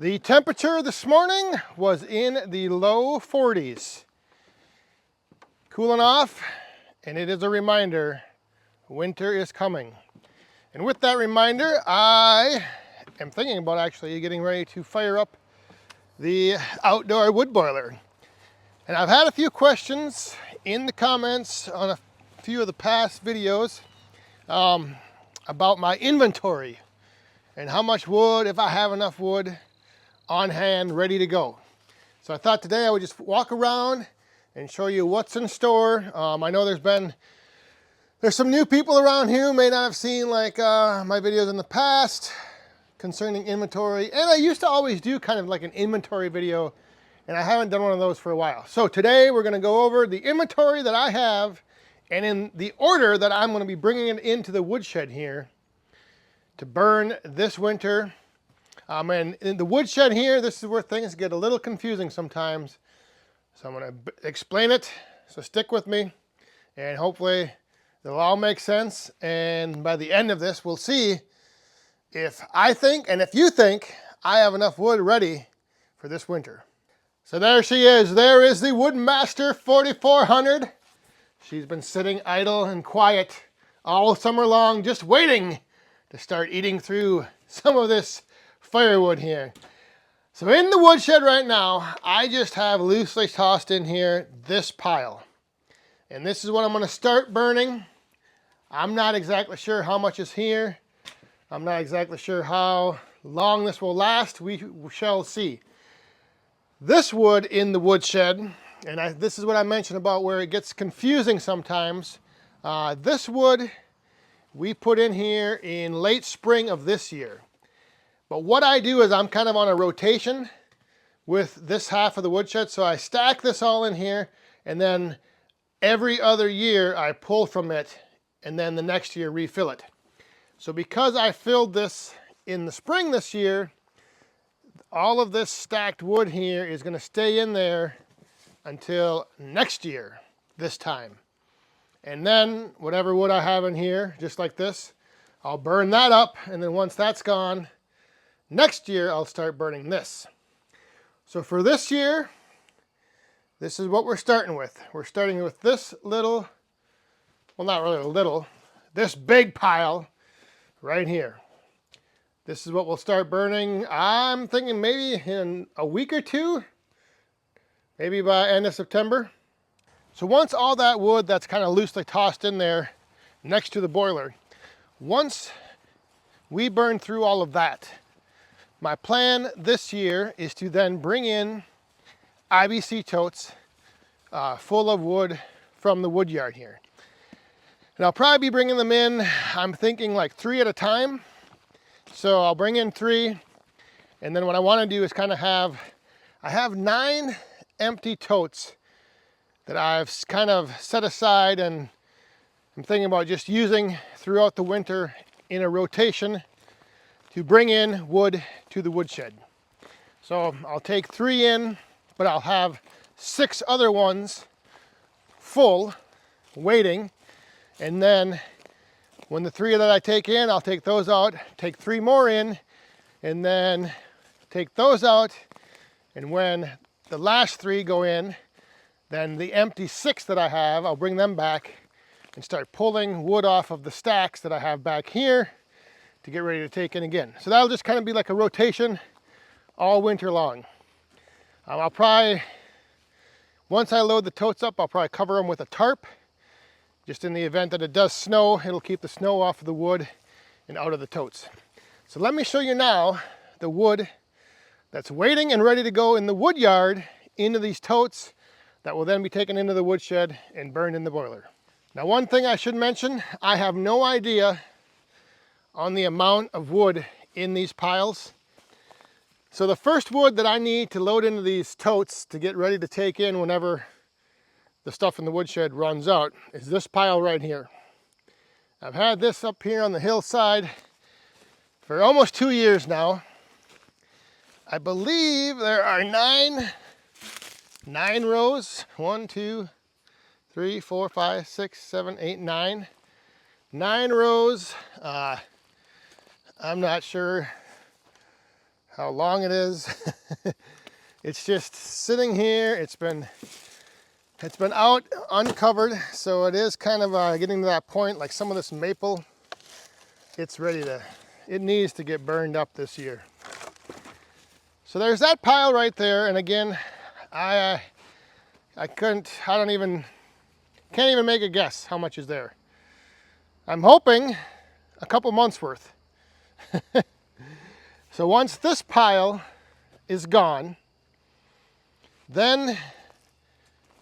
The temperature this morning was in the low 40s. Cooling off, and it is a reminder, winter is coming. And with that reminder, I am thinking about actually getting ready to fire up the outdoor wood boiler. And I've had a few questions in the comments on a few of the past videos about my inventory and how much wood, if I have enough wood on hand, ready to go. So I thought today I would just walk around and show you what's in store. I know there's some new people around here who may not have seen my videos in the past concerning inventory. And I used to always do kind of like an inventory video, and I haven't done one of those for a while. So today we're gonna go over the inventory that I have and in the order that I'm gonna be bringing it into the woodshed here to burn this winter. And in the woodshed here, this is where things get a little confusing sometimes. So I'm going to explain it, so stick with me, and hopefully it'll all make sense. And by the end of this, we'll see if I think, and if you think, I have enough wood ready for this winter. So there she is. There is the Woodmaster 4400. She's been sitting idle and quiet all summer long, just waiting to start eating through some of this firewood here. So in the woodshed right now, I just have loosely tossed in here this pile. And this is what I'm going to start burning. I'm not exactly sure how much is here. I'm not exactly sure how long this will last. We shall see. This wood in the woodshed, and this is what I mentioned about where it gets confusing sometimes. This wood we put in here in late spring of this year. But what I do is I'm kind of on a rotation with this half of the woodshed. So I stack this all in here, and then every other year I pull from it, and then the next year refill it. So because I filled this in the spring this year, all of this stacked wood here is going to stay in there until next year, this time. And then whatever wood I have in here, just like this, I'll burn that up, and then once that's gone, next year, I'll start burning this. So for this year, this is what we're starting with. We're starting with this little, well, not really a little, this big pile right here. This is what we'll start burning. I'm thinking maybe in a week or two, maybe by end of September. So once all that wood that's kind of loosely tossed in there next to the boiler, once we burn through all of that, my plan this year is to then bring in IBC totes full of wood from the wood yard here. And I'll probably be bringing them in, I'm thinking like 3 at a time. So I'll bring in 3, and then what I want to do is kind of I have 9 empty totes that I've kind of set aside, and I'm thinking about just using throughout the winter in a rotation to bring in wood to the woodshed. So I'll take 3 in, but I'll have 6 other ones full, waiting. And then when the 3 that I take in, I'll take those out, take 3 more in, and then take those out. And when the last 3 go in, then the empty 6 that I have, I'll bring them back and start pulling wood off of the stacks that I have back here to get ready to take in again. So that'll just kind of be like a rotation all winter long. I'll probably, once I load the totes up, I'll probably cover them with a tarp. Just in the event that it does snow, it'll keep the snow off of the wood and out of the totes. So let me show you now the wood that's waiting and ready to go in the wood yard into these totes that will then be taken into the woodshed and burned in the boiler. Now, one thing I should mention, I have no idea on the amount of wood in these piles. So the first wood that I need to load into these totes to get ready to take in whenever the stuff in the woodshed runs out is this pile right here. I've had this up here on the hillside for almost 2 years now. I believe there are 9 rows. 1, 2, 3, 4, 5, 6, 7, 8, 9. 9 rows. I'm not sure how long it is. It's just sitting here. It's been out uncovered, so it is kind of getting to that point. Like some of this maple, it needs to get burned up this year. So there's that pile right there, and again, can't even make a guess how much is there. I'm hoping a couple months worth. So once this pile is gone, then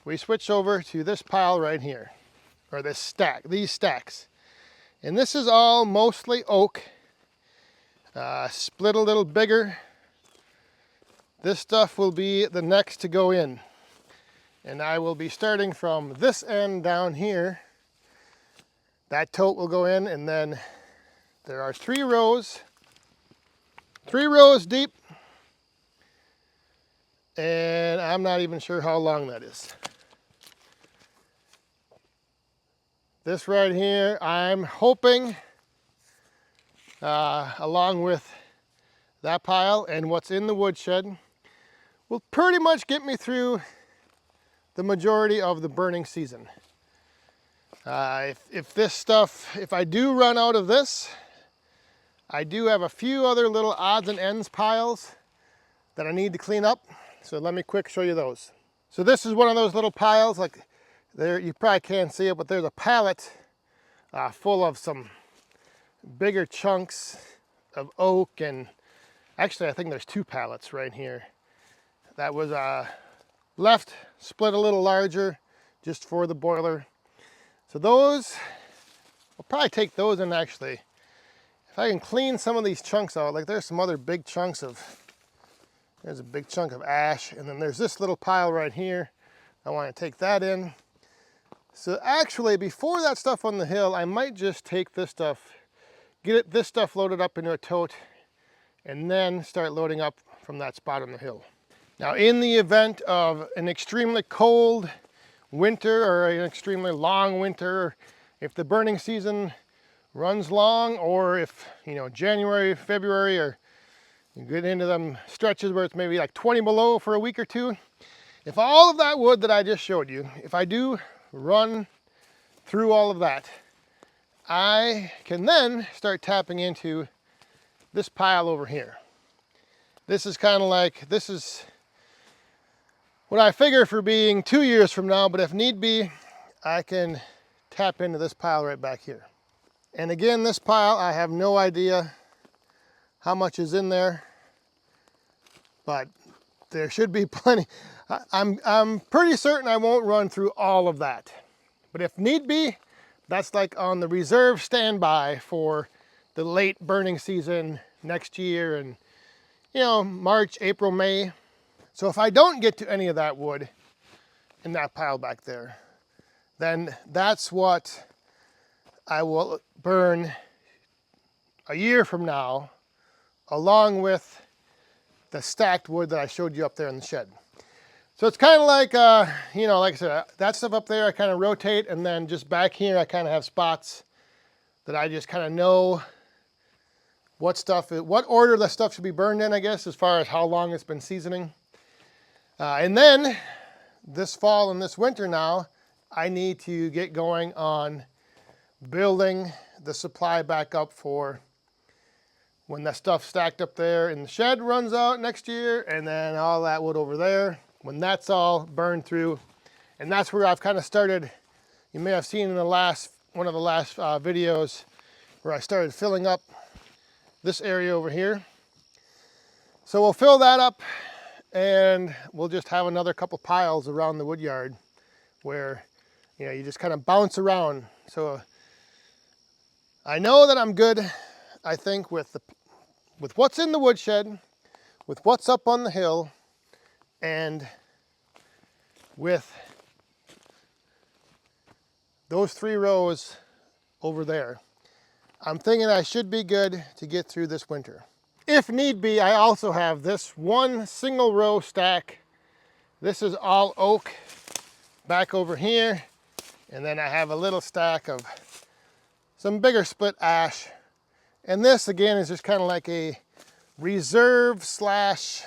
we switch over to this pile right here, or these stacks. And this is all mostly oak, split a little bigger. This stuff will be the next to go in. And I will be starting from this end down here. That tote will go in, and then there are 3 rows deep. And I'm not even sure how long that is. This right here, I'm hoping, along with that pile and what's in the woodshed, will pretty much get me through the majority of the burning season. If I do run out of this, I do have a few other little odds and ends piles that I need to clean up. So let me quick show you those. So this is one of those little piles, like there, you probably can't see it, but there's a pallet full of some bigger chunks of oak, and actually I think there's 2 pallets right here. That was left, split a little larger just for the boiler. So those, I'll probably take those in actually. If I can clean some of these chunks out, like there's some other big chunks there's a big chunk of ash, and then there's this little pile right here. I want to take that in. So actually, before that stuff on the hill, I might just take this stuff, this stuff loaded up into a tote, and then start loading up from that spot on the hill. Now, in the event of an extremely cold winter or an extremely long winter, if the burning season runs long, or if, January, February, or you get into them stretches where it's maybe like 20 below for a week or 2, if all of that wood that I just showed you, if I do run through all of that, I can then start tapping into this pile over here. This is what I figure for being 2 years from now, but if need be, I can tap into this pile right back here. And again, this pile, I have no idea how much is in there, but there should be plenty. I'm pretty certain I won't run through all of that. But if need be, that's like on the reserve standby for the late burning season next year, and March, April, May. So if I don't get to any of that wood in that pile back there, then that's what I will burn a year from now, along with the stacked wood that I showed you up there in the shed. So it's kind of like, like I said, that stuff up there I kind of rotate, and then just back here I kind of have spots that I just kind of know what order the stuff should be burned in, I guess, as far as how long it's been seasoning. And then this fall and this winter now, I need to get going on building the supply back up for when that stuff stacked up there in the shed runs out next year, and then all that wood over there, when that's all burned through. And that's where I've kind of started. You may have seen in one of the last videos where I started filling up this area over here. So we'll fill that up, and we'll just have another couple piles around the wood yard where you just kind of bounce around. So I know that I'm good, I think, with what's in the woodshed, with what's up on the hill, and with those 3 rows over there. I'm thinking I should be good to get through this winter. If need be, I also have this one single row stack. This is all oak back over here, and then I have a little stack of some bigger split ash. And this again is just kind of like a reserve slash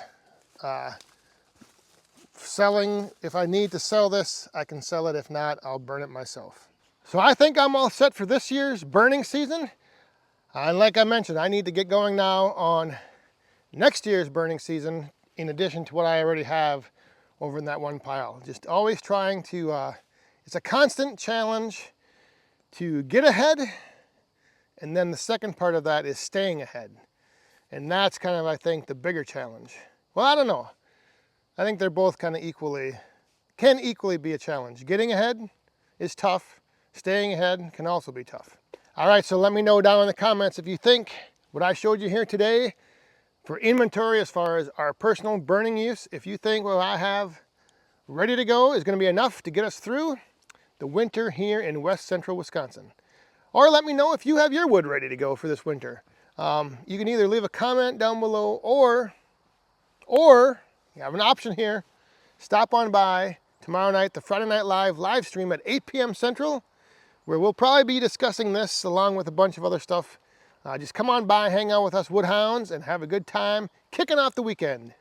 selling. If I need to sell this, I can sell it. If not, I'll burn it myself. So I think I'm all set for this year's burning season. And like I mentioned, I need to get going now on next year's burning season, in addition to what I already have over in that one pile. Just always trying to, it's a constant challenge to get ahead. And then the second part of that is staying ahead. And that's kind of, I think, the bigger challenge. Well, I don't know. I think they're both kind of can equally be a challenge. Getting ahead is tough. Staying ahead can also be tough. All right, so let me know down in the comments if you think what I showed you here today for inventory as far as our personal burning use, if you think what I have ready to go is going to be enough to get us through the winter here in west central Wisconsin. Or let me know if you have your wood ready to go for this winter. You can either leave a comment down below or you have an option here. Stop on by tomorrow night, the Friday Night live stream at 8 p.m. Central, where we'll probably be discussing this along with a bunch of other stuff. Just come on by, hang out with us Woodhounds, and have a good time kicking off the weekend.